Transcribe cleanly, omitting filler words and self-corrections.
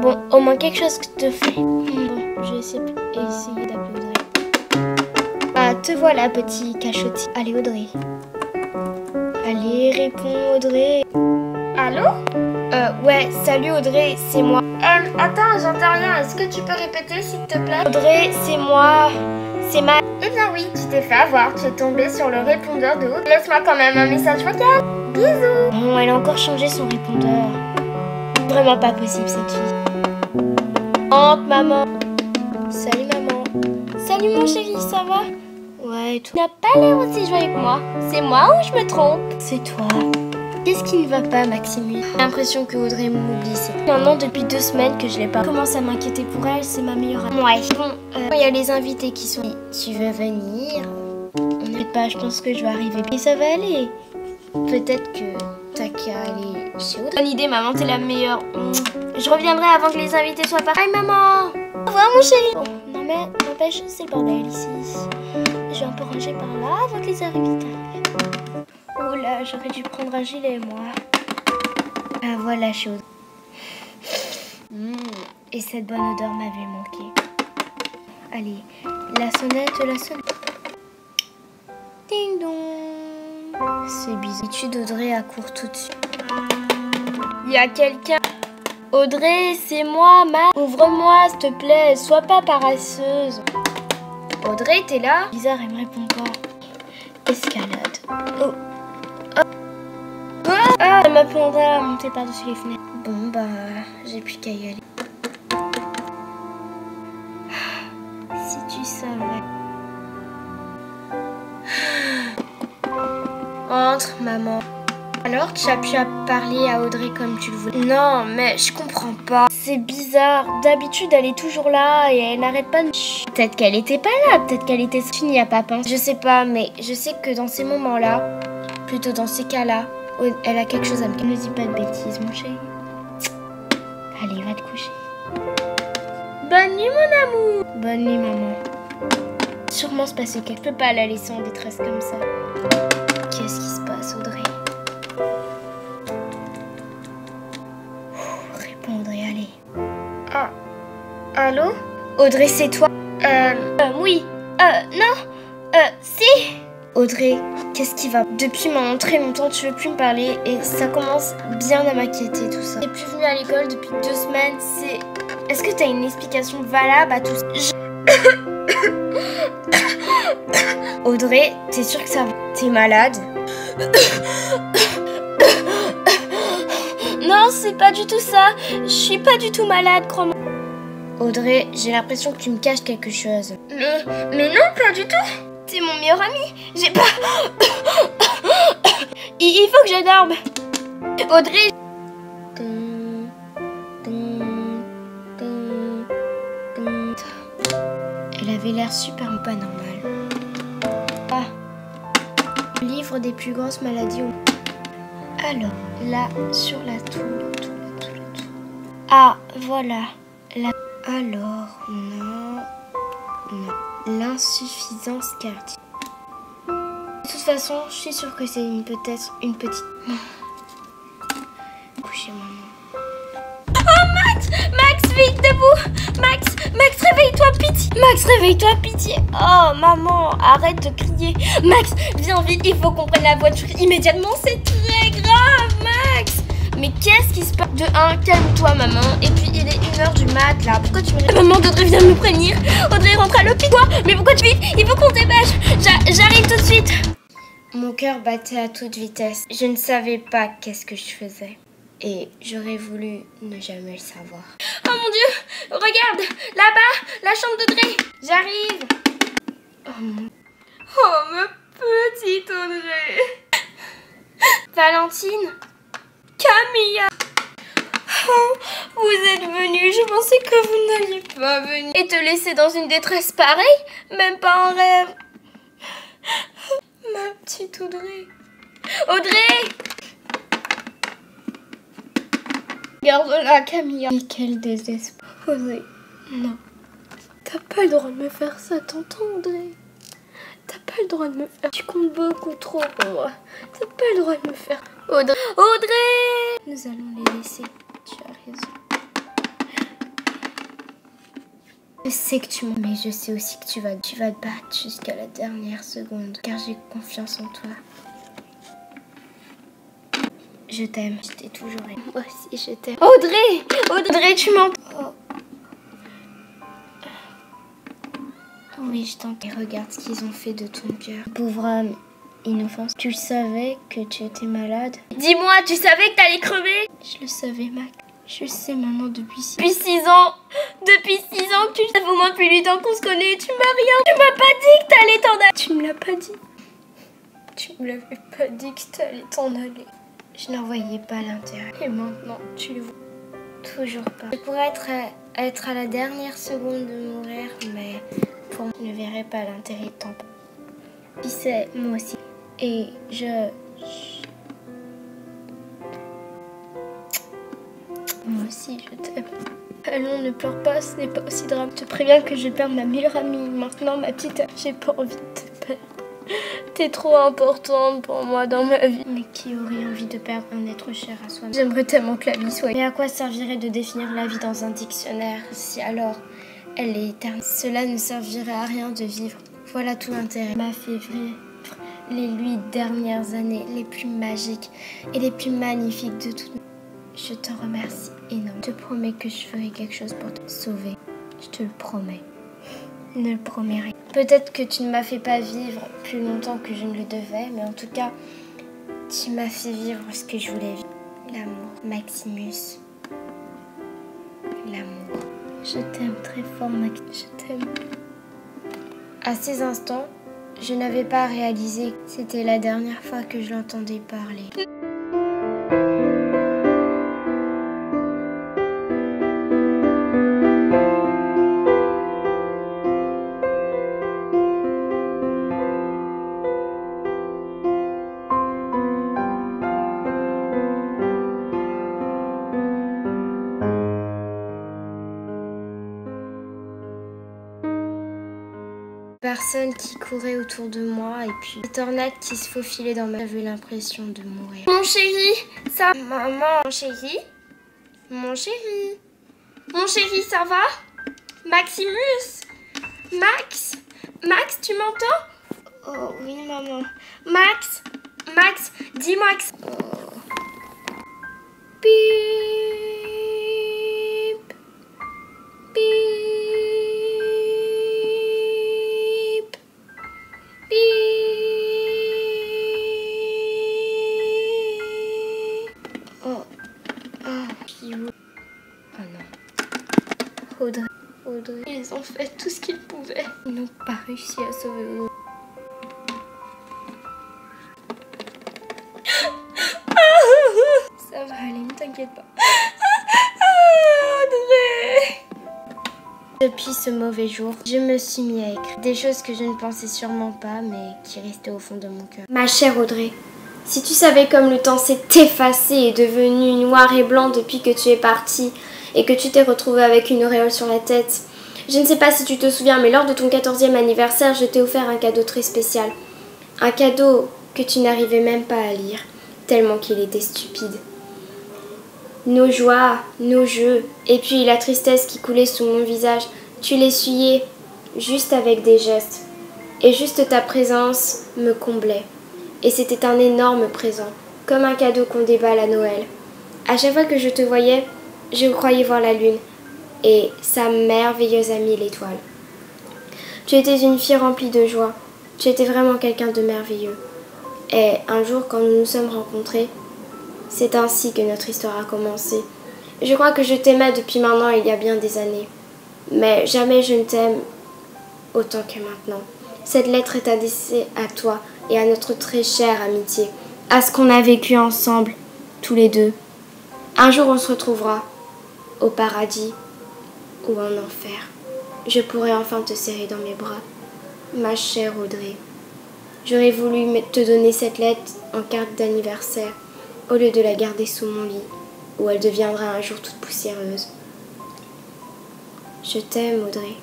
Bon, au moins quelque chose que te fait. Bon, je vais essayer d'appeler Audrey. Ah, te voilà, petit cachotier. Allez, Audrey. Allez, réponds, Audrey. Allô? Ouais, salut Audrey, c'est moi. Attends, j'entends rien. Est-ce que tu peux répéter, s'il te plaît? Audrey, c'est moi. C'est ma... Eh bien oui, tu t'es fait avoir. Tu es tombée sur le répondeur de Audrey. Laisse-moi quand même un message vocal. Bisous. Bon, elle a encore changé son répondeur. Vraiment pas possible, cette fille. Entre, maman. Salut, maman. Salut, mon chéri, ça va? Ouais, et tout. Tu n'as pas l'air aussi joyeux que moi. C'est moi ou je me trompe? C'est toi. Qu'est-ce qui ne va pas, Maxime? J'ai l'impression que Audrey m'oublie. Maintenant, depuis 2 semaines que je l'ai pas. Je commence à m'inquiéter pour elle, c'est ma meilleure amie. Ouais. Bon, il y a les invités qui sont... Tu veux venir? On n'est pas, je pense que je vais arriver. Et ça va aller. Peut-être que t'as qu'à aller chez Audrey. Bonne idée, maman, t'es la meilleure. Je reviendrai avant que les invités soient partis. Bye, maman. Au revoir, mon chéri. Bon, non mais, n'empêche, c'est le bordel ici. Je vais un peu ranger par là avant que les invités arrivent. Oh là, j'aurais dû prendre un gilet, moi. Ah, voilà, chose. Et cette bonne odeur m'avait manqué. Allez, la sonnette. Ding dong. C'est bizarre. D'habitude, Audrey accourt tout de suite. Il y a quelqu'un. Audrey, c'est moi, Ouvre-moi, s'il te plaît. Sois pas paresseuse. Audrey, t'es là? Bizarre, elle me répond pas. Escalade. Oh. Ah, elle m'apprendra à monter par-dessus les fenêtres. Bon, bah, j'ai plus qu'à y aller. Si tu savais. Entre, maman. Alors, tu as pu parler à Audrey comme tu le voulais? Non, mais je comprends pas. C'est bizarre. D'habitude, elle est toujours là et elle n'arrête pas de... Peut-être qu'elle était pas là, peut-être qu'elle était finie à pas penser. Je sais pas, mais je sais que dans ces moments-là, plutôt dans ces cas-là, elle a quelque chose à me dire. Ne dis pas de bêtises, mon chéri. Allez, va te coucher. Bonne nuit, mon amour. Bonne nuit, maman. Sûrement se passer quelque chose. Je peux pas la laisser en détresse comme ça. Qu'est-ce qui se passe, Audrey? Réponds, Audrey, allez. Ah. Allô? Audrey, c'est toi? Oui. Non. Si. Audrey, qu'est-ce qui va? Depuis maintenant très longtemps, tu veux plus me parler et ça commence bien à m'inquiéter tout ça. T'es plus venue à l'école depuis 2 semaines, c'est... Est-ce que t'as une explication valable à tout ça? Audrey, t'es sûre que ça va? T'es malade? Non, c'est pas du tout ça. Je suis pas du tout malade, crois-moi. Audrey, j'ai l'impression que tu me caches quelque chose. Mais non, pas du tout. C'est mon meilleur ami. J'ai pas... Il faut que je dorme. Audrey. Elle avait l'air super pas normale. Ah. Livre des plus grosses maladies. Alors, là, sur la tour. Ah, voilà. Alors, non. L'insuffisance cardiaque. De toute façon, je suis sûre que c'est peut-être une petite... Couchez, maman. Oh, Max, vite, debout. Max, réveille-toi, pitié. Max, réveille-toi, pitié. Oh, maman, arrête de crier. Max, viens vite, il faut qu'on prenne la voiture immédiatement. C'est très grave, Max. Mais qu'est-ce qui se passe? De 1, calme-toi, maman. Et puis, il est 1h du mat, là. Pourquoi tu me réveilles? Maman, Audrey vient de me prévenir. Audrey rentre à l'hôpital. Mais pourquoi tu vite? Il faut qu'on se dépêche. J'arrive tout de suite. Mon cœur battait à toute vitesse. Je ne savais pas qu'est-ce que je faisais. Et j'aurais voulu ne jamais le savoir. Oh mon Dieu! Regarde! Là-bas! La chambre d'Audrey! J'arrive! Oh, ma petite Audrey! Valentine! Camilla! Oh, vous êtes venue. Je pensais que vous n'alliez pas venir. Et te laisser dans une détresse pareille? Même pas en rêve. Ma petite Audrey. Audrey! Regarde-la, Camilla. Et quel désespoir. Audrey, non. T'as pas le droit de me faire ça, t'entends, Audrey? T'as pas le droit de me faire... Tu comptes beaucoup trop pour moi. T'as pas le droit de me faire... Audrey! Nous allons les laisser. Tu as raison. Je sais que tu m'aimes, mais je sais aussi que tu vas te battre jusqu'à la dernière seconde, car j'ai confiance en toi. Je t'aime, je t'ai toujours aimé. Moi aussi, je t'aime. Audrey, tu m'entends? Oui, je t'entends. Et regarde ce qu'ils ont fait de ton cœur. Pauvre âme innocente. Tu savais que tu étais malade? Dis-moi, tu savais que t'allais crever? Je le savais, Mac. Je sais maintenant depuis 6 ans. Depuis 6 ans que tu savais au moins depuis 8 ans qu'on se connaît. Tu m'as pas dit que t'allais t'en aller. Tu me l'as pas dit. Tu me l'avais pas dit que t'allais t'en aller. Je n'en voyais pas l'intérêt. Et maintenant, tu le vois toujours pas. Je pourrais être à la dernière seconde de mourir, mais pour moi, je ne verrais pas l'intérêt de ton pas. Qui sait, moi aussi. Et moi aussi, je t'aime. Allons, ne pleure pas, ce n'est pas aussi grave. Je te préviens que je perds ma meilleure amie. Maintenant, ma petite, j'ai pas envie de te perdre. T'es trop importante pour moi dans ma vie. Mais qui aurait envie de perdre un être cher à soi? J'aimerais tellement que la vie soit... Mais à quoi servirait de définir la vie dans un dictionnaire si alors elle est éternelle? Cela ne servirait à rien de vivre. Voilà tout l'intérêt. M'a fait vivre les 8 dernières années les plus magiques et les plus magnifiques de toutes. Je te remercie énormément. Je te promets que je ferai quelque chose pour te sauver. Je te le promets. Ne le promets rien. Peut-être que tu ne m'as fait pas vivre plus longtemps que je ne le devais, mais en tout cas, tu m'as fait vivre ce que je voulais vivre. L'amour. Maximus. L'amour. Je t'aime très fort, Maximus. Je t'aime. À ces instants, je n'avais pas réalisé que c'était la dernière fois que je l'entendais parler. Personne qui courait autour de moi et puis des tornades qui se faufilaient dans ma... J'avais l'impression de mourir. Mon chéri, ça... Maman, mon chéri. Mon chéri. Mon chéri, ça va? Maximus. Max. Max, tu m'entends? Oh oui, maman. Max. Max, dis-moi que... Oh. Bip. Bip. Audrey, ils ont fait tout ce qu'ils pouvaient. Ils n'ont pas réussi à sauver Audrey. Ça va aller, ne t'inquiète pas. Audrey. Depuis ce mauvais jour, je me suis mis à écrire des choses que je ne pensais sûrement pas, mais qui restaient au fond de mon cœur. Ma chère Audrey, si tu savais comme le temps s'est effacé et devenu noir et blanc depuis que tu es partie et que tu t'es retrouvée avec une auréole sur la tête. Je ne sais pas si tu te souviens, mais lors de ton 14e anniversaire, je t'ai offert un cadeau très spécial. Un cadeau que tu n'arrivais même pas à lire, tellement qu'il était stupide. Nos joies, nos jeux, et puis la tristesse qui coulait sous mon visage, tu l'essuyais juste avec des gestes. Et juste ta présence me comblait. Et c'était un énorme présent, comme un cadeau qu'on déballe à Noël. À chaque fois que je te voyais, je croyais voir la lune et sa merveilleuse amie l'étoile. Tu étais une fille remplie de joie. Tu étais vraiment quelqu'un de merveilleux. Et un jour, quand nous nous sommes rencontrés, c'est ainsi que notre histoire a commencé. Je crois que je t'aimais depuis maintenant il y a bien des années. Mais jamais je ne t'aime autant que maintenant. Cette lettre est adressée à toi et à notre très chère amitié, à ce qu'on a vécu ensemble, tous les deux. Un jour on se retrouvera au paradis ou en enfer. Je pourrai enfin te serrer dans mes bras, ma chère Audrey. J'aurais voulu te donner cette lettre en carte d'anniversaire au lieu de la garder sous mon lit où elle deviendra un jour toute poussiéreuse. Je t'aime, Audrey.